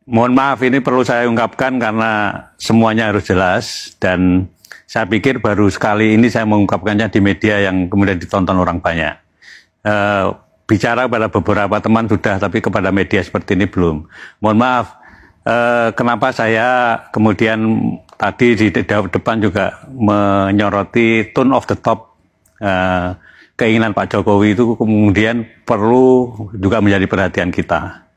Mohon maaf, ini perlu saya ungkapkan karena semuanya harus jelas, dan saya pikir baru sekali ini saya mengungkapkannya di media yang kemudian ditonton orang banyak. Bicara pada beberapa teman sudah, tapi kepada media seperti ini belum. Mohon maaf, kenapa saya kemudian tadi di depan juga menyoroti tone of the top, keinginan Pak Jokowi itu kemudian perlu juga menjadi perhatian kita.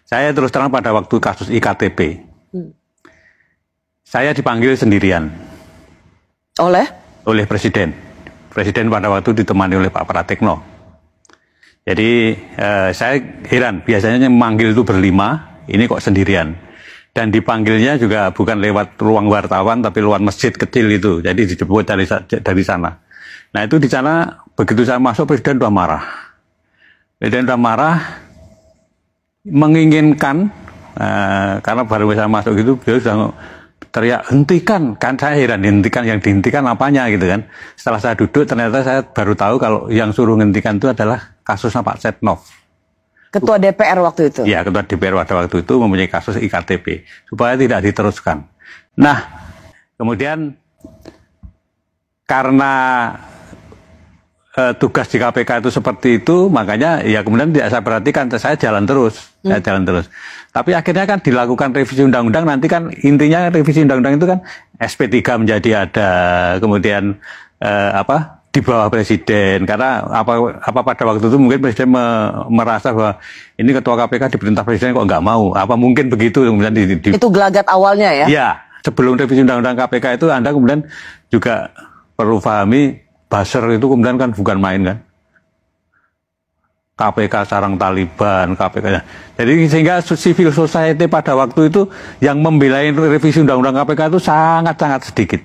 Saya terus terang pada waktu kasus IKTP, saya dipanggil sendirian oleh Presiden. Presiden pada waktu ditemani oleh Pak Pratikno. Jadi saya heran, biasanya memanggil itu berlima, ini kok sendirian. Dan dipanggilnya juga bukan lewat ruang wartawan, tapi lewat masjid kecil itu. Jadi dijemput dari sana. Nah itu di sana, begitu saya masuk, Presiden sudah marah. Presiden sudah marah, menginginkan, karena baru saya masuk gitu, beliau sudah teriak, hentikan. Kan saya heran, hentikan, yang dihentikan apanya gitu kan. Setelah saya duduk, ternyata saya baru tahu kalau yang suruh hentikan itu adalah kasusnya Pak Setnov. Ketua DPR waktu itu? Ya, Ketua DPR pada waktu itu mempunyai kasus IKTP, supaya tidak diteruskan. Nah, kemudian karena tugas di KPK itu seperti itu, makanya ya kemudian tidak saya perhatikan, saya jalan terus, Tapi akhirnya kan dilakukan revisi undang-undang, nanti kan intinya revisi undang-undang itu kan SP3 menjadi ada, kemudian di bawah Presiden, karena apa pada waktu itu mungkin Presiden merasa bahwa ini Ketua KPK diperintah Presiden kok nggak mau, apa mungkin begitu kemudian itu gelagat awalnya ya? Ya, sebelum revisi undang-undang KPK itu Anda kemudian juga perlu pahami, buzzer itu kemudian kan bukan main kan. KPK sarang Taliban, KPK. Jadi sehingga civil society pada waktu itu yang membela revisi undang-undang KPK itu sangat-sangat sedikit.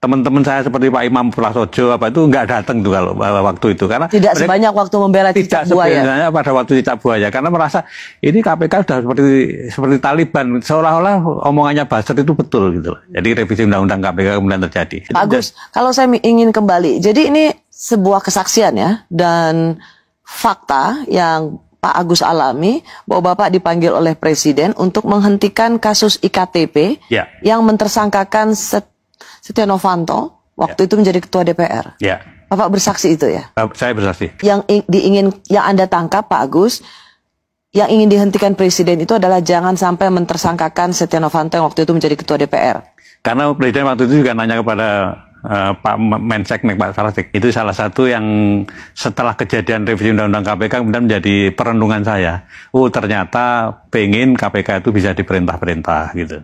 Teman-teman saya seperti Pak Imam Prasojo itu nggak datang tuh kalau waktu itu, karena tidak sebanyak waktu membela cicak buaya. Tidak pada waktu cicak buaya, karena merasa ini KPK sudah seperti Taliban, seolah-olah omongannya buzzer itu betul gitu. Jadi revisi undang-undang KPK kemudian terjadi. Pak Agus, kalau saya ingin kembali, jadi ini sebuah kesaksian ya, dan fakta yang Pak Agus alami bahwa Bapak dipanggil oleh Presiden untuk menghentikan kasus IKTP yang mentersangkakan Setia Novanto waktu itu menjadi Ketua DPR. Ya. Bapak bersaksi itu ya? Saya bersaksi. Yang Anda tangkap Pak Agus, yang ingin dihentikan Presiden itu adalah jangan sampai mentersangkakan Setia Novanto yang waktu itu menjadi Ketua DPR. Karena Presiden waktu itu juga nanya kepada Pak Menseknek, Pak Sarasik. Itu salah satu yang setelah kejadian revisi undang-undang KPK kemudian menjadi perenungan saya. Oh ternyata pengen KPK itu bisa diperintah-perintah gitu.